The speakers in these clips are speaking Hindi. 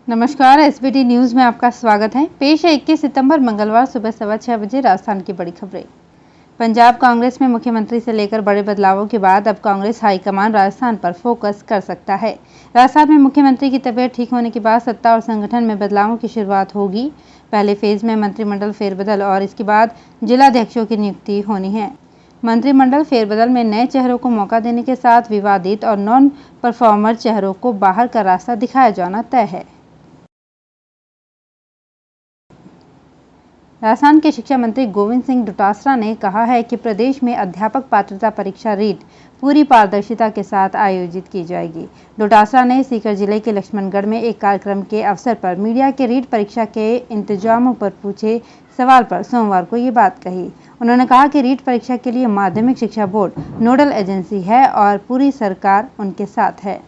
नमस्कार, एसबीटी न्यूज में आपका स्वागत है। पेश है 21 सितंबर मंगलवार सुबह 6:15 बजे राजस्थान की बड़ी खबरें। पंजाब कांग्रेस में मुख्यमंत्री से लेकर बड़े बदलावों के बाद अब कांग्रेस हाईकमान राजस्थान पर फोकस कर सकता है। राजस्थान में मुख्यमंत्री की तबीयत ठीक होने के बाद सत्ता और संगठन में बदलावों की शुरुआत होगी। पहले फेज में मंत्रिमंडल फेरबदल और इसके बाद जिलाध्यक्षों की नियुक्ति होनी है। मंत्रिमंडल फेरबदल में नए चेहरों को मौका देने के साथ विवादित और नॉन परफॉर्मर चेहरों को बाहर का रास्ता दिखाया जाना तय है। राजस्थान के शिक्षा मंत्री गोविंद सिंह डोटासरा ने कहा है कि प्रदेश में अध्यापक पात्रता परीक्षा रीट पूरी पारदर्शिता के साथ आयोजित की जाएगी। डोटासरा ने सीकर जिले के लक्ष्मणगढ़ में एक कार्यक्रम के अवसर पर मीडिया के रीट परीक्षा के इंतजामों पर पूछे सवाल पर सोमवार को ये बात कही। उन्होंने कहा कि रीट परीक्षा के लिए माध्यमिक शिक्षा बोर्ड नोडल एजेंसी है और पूरी सरकार उनके साथ है।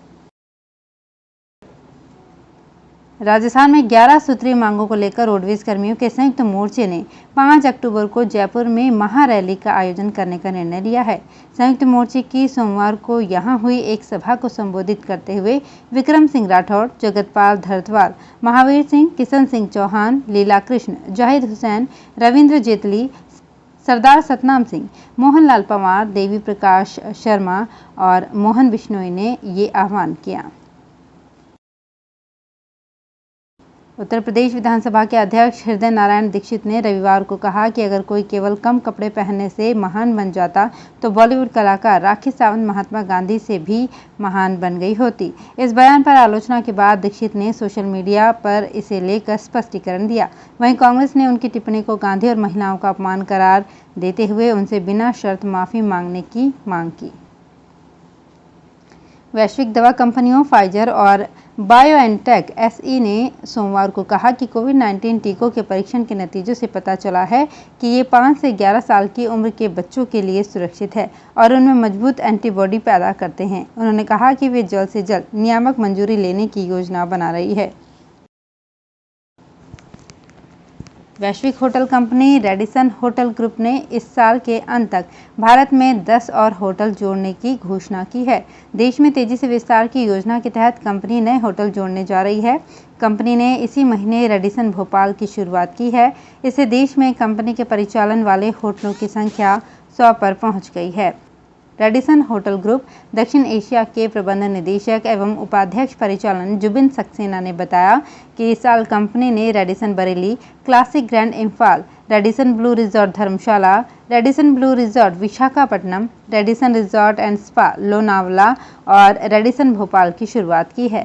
राजस्थान में 11 सूत्रीय मांगों को लेकर रोडवेज कर्मियों के संयुक्त मोर्चे ने 5 अक्टूबर को जयपुर में महारैली का आयोजन करने का निर्णय लिया है। संयुक्त मोर्चे की सोमवार को यहां हुई एक सभा को संबोधित करते हुए विक्रम सिंह राठौड़, जगतपाल धरतवाल, महावीर सिंह, किशन सिंह चौहान, लीला कृष्ण, जाहिद हुसैन, रविंद्र जेतली, सरदार सतनाम सिंह, मोहनलाल पंवार, देवी प्रकाश शर्मा और मोहन बिश्नोई ने ये आह्वान किया। उत्तर प्रदेश विधानसभा के अध्यक्ष हृदय नारायण दीक्षित ने रविवार को कहा कि अगर कोई केवल कम कपड़े पहनने से महान बन जाता तो बॉलीवुड कलाकार राखी सावंत महात्मा गांधी से भी महान बन गई होती। इस बयान पर आलोचना के बाद दीक्षित ने सोशल मीडिया पर इसे लेकर स्पष्टीकरण दिया। वहीं कांग्रेस ने उनकी टिप्पणी को गांधी और महिलाओं का अपमान करार देते हुए उनसे बिना शर्त माफी मांगने की मांग की। वैश्विक दवा कंपनियों फाइजर और बायोएनटेक एसई ने सोमवार को कहा कि कोविड-19 टीकों के परीक्षण के नतीजों से पता चला है कि ये 5 से 11 साल की उम्र के बच्चों के लिए सुरक्षित है और उनमें मजबूत एंटीबॉडी पैदा करते हैं। उन्होंने कहा कि वे जल्द से जल्द नियामक मंजूरी लेने की योजना बना रही है। वैश्विक hotel company Radisson hotel group ने इस साल के अंत तक भारत में 10 और होटल जोड़ने की घोषणा की है। देश में तेजी से विस्तार की योजना के तहत कंपनी नए होटल जोड़ने जा रही है। कंपनी ने इसी महीने रेडिसन भोपाल की शुरुआत की है। इससे देश में कंपनी के परिचालन वाले होटलों की संख्या 100 पर पहुंच गई है। रेडिसन होटल ग्रुप दक्षिण एशिया के प्रबंध निदेशक एवं उपाध्यक्ष परिचालन जुबिन सक्सेना ने बताया कि इस साल कंपनी ने Radisson Bareilly, classic grand Imphal, Radisson Blu resort Dharamshala, Radisson Blu resort Visakhapatnam, Radisson resort and spa Lonavala और रेडिसन भोपाल की शुरुआत की है।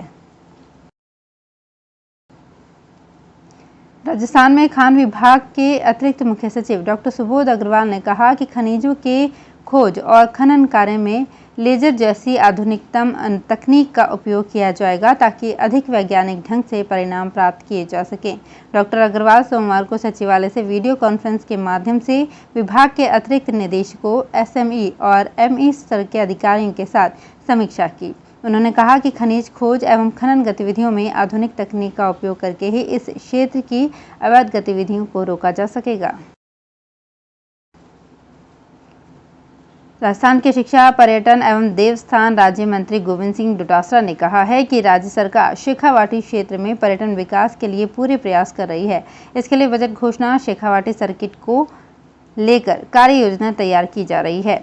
राजस्थान में खान विभाग के अतिरिक्त मुख्य सचिव डॉक्टर सुबोध अग्रवाल ने कहा कि खनिजों के खोज और खनन कार्य में लेजर जैसी आधुनिकतम तकनीक का उपयोग किया जाएगा ताकि अधिक वैज्ञानिक ढंग से परिणाम प्राप्त किए जा सकें। डॉक्टर अग्रवाल सोमवार को सचिवालय से वीडियो कॉन्फ्रेंस के माध्यम से विभाग के अतिरिक्त निदेशकों, एसएमई और एमई स्तर के अधिकारियों के साथ समीक्षा की। उन्होंने कहा कि खनिज खोज एवं खनन गतिविधियों में आधुनिक तकनीक का उपयोग करके ही इस क्षेत्र की अवैध गतिविधियों को रोका जा सकेगा। राजस्थान के शिक्षा, पर्यटन एवं देवस्थान राज्य मंत्री गोविंद सिंह डोटासरा ने कहा है कि राज्य सरकार शेखावाटी क्षेत्र में पर्यटन विकास के लिए पूरे प्रयास कर रही है। इसके लिए बजट घोषणा शेखावाटी सर्किट को लेकर कार्य योजना तैयार की जा रही है।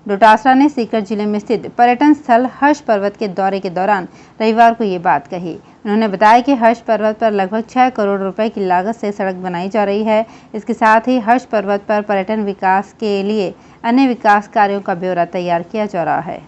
डोटासरा ने सीकर जिले में स्थित पर्यटन स्थल हर्ष पर्वत के दौरे के दौरान रविवार को ये बात कही। उन्होंने बताया कि हर्ष पर्वत पर लगभग 6 करोड़ रुपए की लागत से सड़क बनाई जा रही है। इसके साथ ही हर्ष पर्वत पर पर्यटन विकास के लिए अन्य विकास कार्यों का ब्यौरा तैयार किया जा रहा है।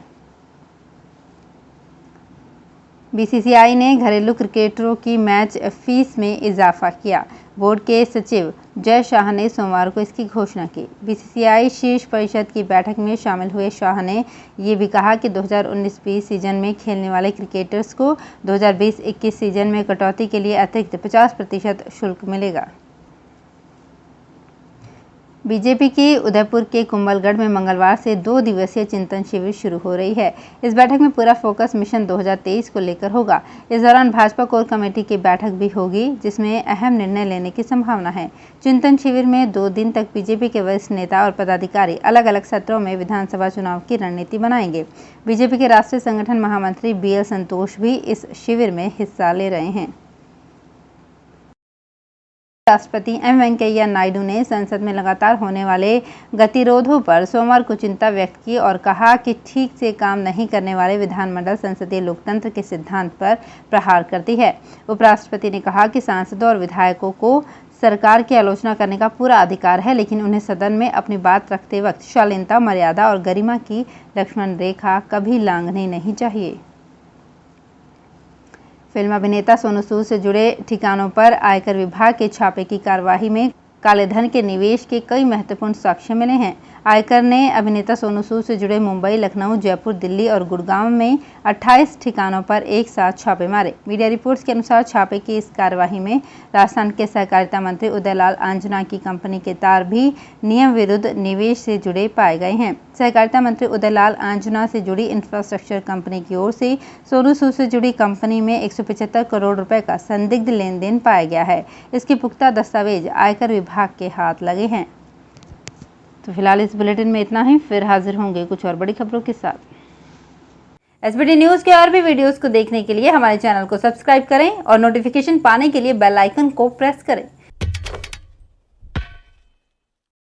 बीसीसीआई ने घरेलू क्रिकेटरों की मैच फीस में इजाफा किया। बोर्ड के सचिव जय शाह ने सोमवार को इसकी घोषणा की। बीसीसीआई शीर्ष परिषद की बैठक में शामिल हुए शाह ने ये भी कहा कि 2019-20 सीजन में खेलने वाले क्रिकेटर्स को 2020-21 सीजन में कटौती के लिए अतिरिक्त 50% शुल्क मिलेगा। बीजेपी की उदयपुर के कुंभलगढ़ में मंगलवार से 2 दिवसीय चिंतन शिविर शुरू हो रही है। इस बैठक में पूरा फोकस मिशन 2023 को लेकर होगा। इस दौरान भाजपा कोर कमेटी की बैठक भी होगी, जिसमें अहम निर्णय लेने की संभावना है। चिंतन शिविर में 2 दिन तक बीजेपी के वरिष्ठ नेता और पदाधिकारी अलग अलग सत्रों में विधानसभा चुनाव की रणनीति बनाएंगे। बीजेपी के राष्ट्रीय संगठन महामंत्री BL संतोष भी इस शिविर में हिस्सा ले रहे हैं। राष्ट्रपति M वेंकैया नायडू ने संसद में लगातार होने वाले गतिरोधों पर सोमवार को चिंता व्यक्त की और कहा कि ठीक से काम नहीं करने वाले विधानमंडल संसदीय लोकतंत्र के सिद्धांत पर प्रहार करती है। उपराष्ट्रपति ने कहा कि सांसदों और विधायकों को सरकार की आलोचना करने का पूरा अधिकार है, लेकिन उन्हें सदन में अपनी बात रखते वक्त शालीनता, मर्यादा और गरिमा की लक्ष्मण रेखा कभी लांघनी नहीं चाहिए। फिल्म अभिनेता सोनू सूद से जुड़े ठिकानों पर आयकर विभाग के छापे की कार्यवाही में काले धन के निवेश के कई महत्वपूर्ण साक्ष्य मिले हैं। आयकर ने अभिनेता सोनू सूद से जुड़े मुंबई, लखनऊ, जयपुर, दिल्ली और गुड़गांव में 28 ठिकानों पर एक साथ छापे मारे। मीडिया रिपोर्ट्स के अनुसार छापे की इस कार्यवाही में राजस्थान के सहकारिता मंत्री उदयलाल आंजना की कंपनी के तार भी नियम विरुद्ध निवेश से जुड़े पाए गए हैं। सहकारिता मंत्री उदयलाल आंजना से जुड़ी इंफ्रास्ट्रक्चर कंपनी की ओर से सोनू सूद से जुड़ी कंपनी में 175 करोड़ रुपए का संदिग्ध लेन देन पाया गया है। इसके पुख्ता दस्तावेज आयकर विभाग के हाथ लगे हैं। तो फिलहाल इस बुलेटिन में इतना ही, फिर हाजिर होंगे कुछ और बड़ी खबरों के साथ। SBT न्यूज़ के और भी वीडियोस को देखने के लिए हमारे चैनल को सब्सक्राइब करें और नोटिफिकेशन पाने के लिए बेल आइकन को प्रेस करें।